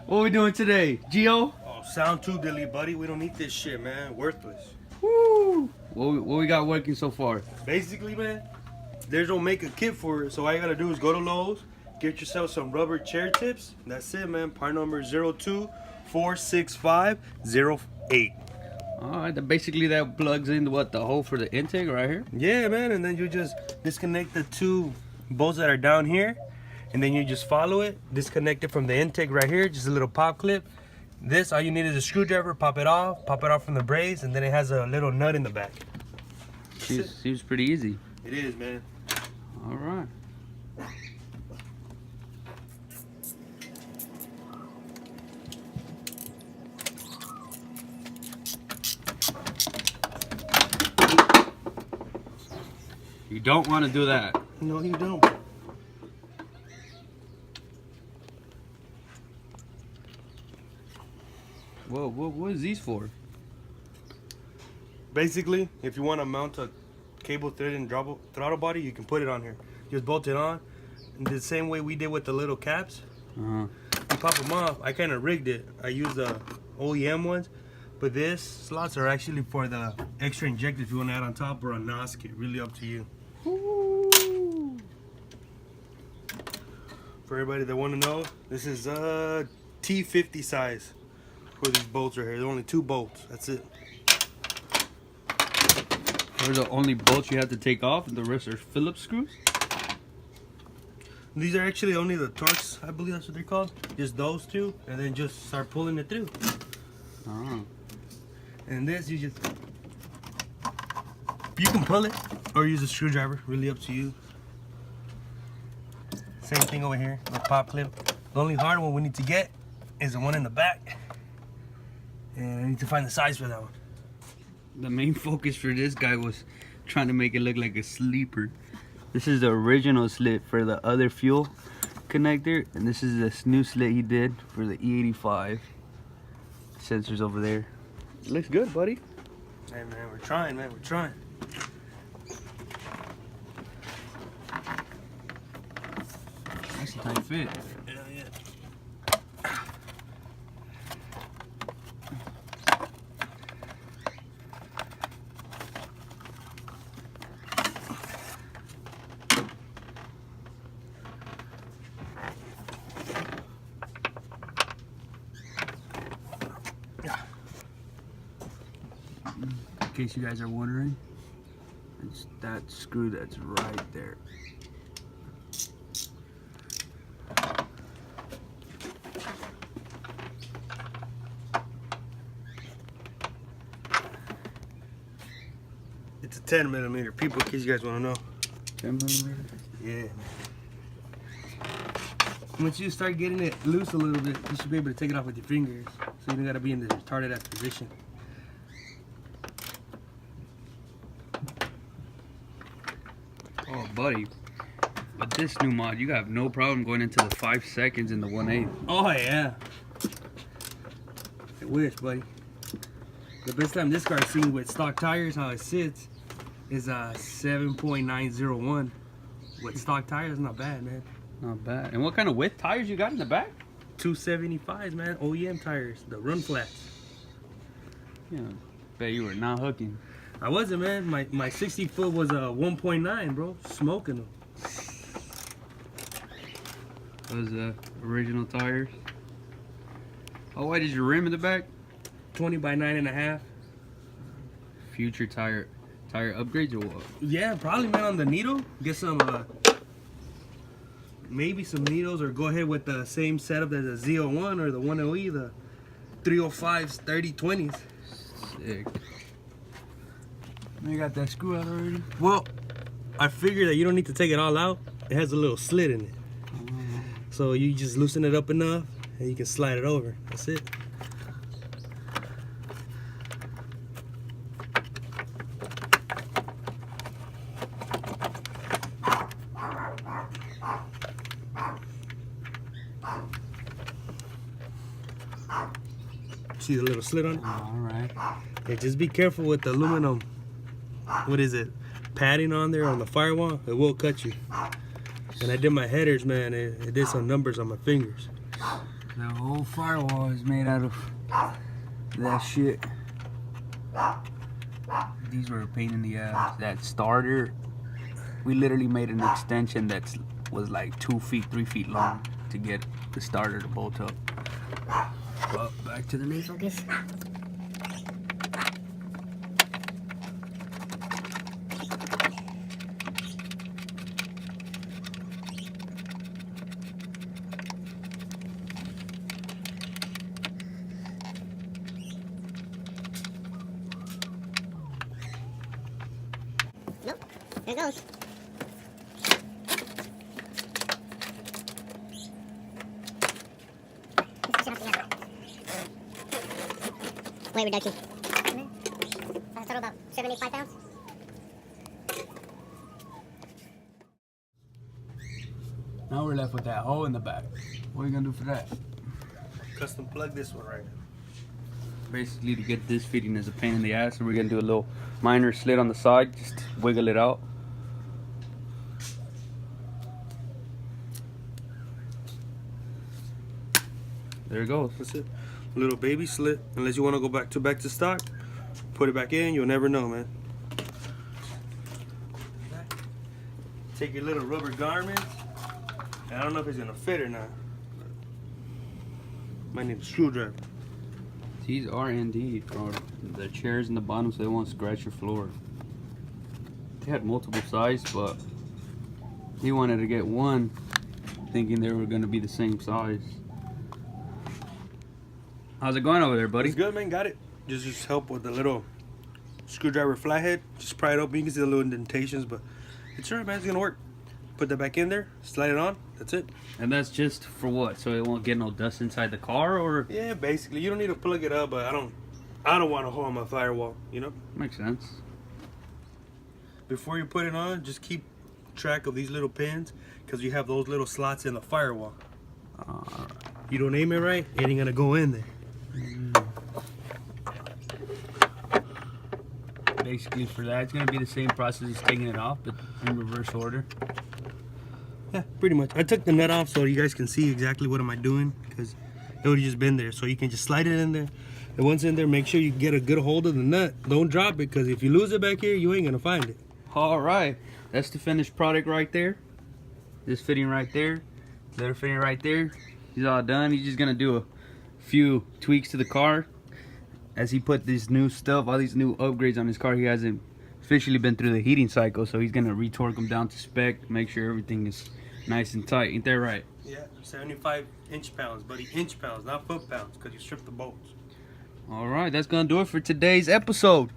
What we doing today, Gio? Oh, sound too dilly, buddy. We don't need this shit, man. Worthless. Woo! What we got working so far? Basically, man, there's no make a kit for it. So all you gotta do is go to Lowe's, get yourself some rubber chair tips. That's it, man. Part number 0246508. Alright, basically that plugs into what, the hole for the intake right here? Yeah, man. And then you just disconnect the two bolts that are down here. And then you just follow it, disconnect it from the intake right here, just a little pop clip. This, all you need is a screwdriver, pop it off from the brace, and then it has a little nut in the back. Seems pretty easy. It is, man. Alright. You don't want to do that. No, you don't. Whoa, what is these for? Basically, if you want to mount a cable thread and throttle body, you can put it on here. Just bolt it on. And the same way we did with the little caps. Uh-huh. You pop them off. I kind of rigged it. I used the OEM ones. But this slots are actually for the extra injector if you want to add on top, or a NOS kit. Really up to you. Ooh. For everybody that want to know, this is a T50 size for these bolts right here. There's only 2 bolts. That's it. Those are the only bolts you have to take off, and the rest are Phillips screws? These are actually only the Torx, I believe that's what they're called. Just those 2, and then just start pulling it through. Oh. And this, you can pull it or use a screwdriver. Really up to you. Same thing over here, the pop clip. The only hard one we need to get is the one in the back. And I need to find the size for that one. The main focus for this guy was trying to make it look like a sleeper. This is the original slit for the other fuel connector, and this is this new slit he did for the E85. Sensors over there. It looks good, buddy. Hey man, we're trying, man. We're trying. Nice and tight fit. Yeah, yeah. In case you guys are wondering, it's that screw that's right there. It's a 10mm, people, in case you guys want to know. 10mm? Yeah, man. Once you start getting it loose a little bit, you should be able to take it off with your fingers. So you don't gotta be in the retarded ass position. Oh, buddy. With this new mod, you have no problem going into the 5 seconds in the 1/8. Oh, yeah. I wish, buddy. The best time this car's seen with stock tires, how it sits, is 7.901. With stock tires, not bad, man. Not bad. And what kind of width tires you got in the back? 275s, man. OEM tires, the run flats. Yeah, bet you were not hooking. I wasn't, man. My 60 foot was a 1.9, bro. Smoking them. Those original tires. How wide is your rim in the back? 20 by 9.5. Future tire upgrades or what? Yeah, probably, man, on the needle. Get some, maybe some needles, or go ahead with the same setup as the Z01 or the 1OE, the 305s, 3020s. Sick. You got that screw out already? Well, I figure that you don't need to take it all out. It has a little slit in it. So you just loosen it up enough and you can slide it over. That's it. See the little slit on it? Alright. Yeah, just be careful with the aluminum. What is it? Padding on there on the firewall. It will cut you. And I did my headers, man. It did some numbers on my fingers. The whole firewall is made out of that shit. These were a pain in the ass. That starter, we literally made an extension that was like 2 feet, 3 feet long to get the starter to bolt up. Well, back to the main focus. Nope, there it goes. Weight reduction. That's a total about 75 pounds. Now we're left with that hole in the back. What are you gonna do for that? Custom plug this one right now. Basically, to get this fitting is a pain in the ass, so we're gonna do a little minor slit on the side, just wiggle it out. There it goes. That's it. A little baby slit. Unless you want to go back to stock, put it back in. You'll never know, man. Take your little rubber garment. I don't know if it's gonna fit or not. Might need a screwdriver. These are indeed for the chairs in the bottom, so they won't scratch your floor. They had multiple sizes, but he wanted to get one, thinking they were gonna be the same size. How's it going over there, buddy? It's good, man. Got it. Just help with the little screwdriver flathead. Just pry it open. You can see the little indentations, but it's alright, man. It's gonna work. Put that back in there. Slide it on. That's it. And that's just for what? So it won't get no dust inside the car, or? Yeah, basically. You don't need to plug it up, but I don't want a hole in my firewall. You know. Makes sense. Before you put it on, just keep track of these little pins, because you have those little slots in the firewall. You don't aim it right, it ain't gonna go in there. Basically, for that, it's gonna be the same process as taking it off, but in reverse order. Yeah, pretty much. I took the nut off so you guys can see exactly what am I doing, because it would have just been there. So you can just slide it in there. And once in there, make sure you get a good hold of the nut. Don't drop it, because if you lose it back here, you ain't gonna find it. All right, that's the finished product right there. This fitting right there, the other fitting right there. He's all done. He's just gonna do a few tweaks to the car as he put this new stuff, all these new upgrades on his car. He hasn't officially been through the heating cycle, so he's gonna retorque them down to spec, make sure everything is nice and tight. Ain't that right? Yeah, 75 inch-pounds, buddy. Inch-pounds, not foot-pounds, because you stripped the bolts. All right, that's gonna do it for today's episode.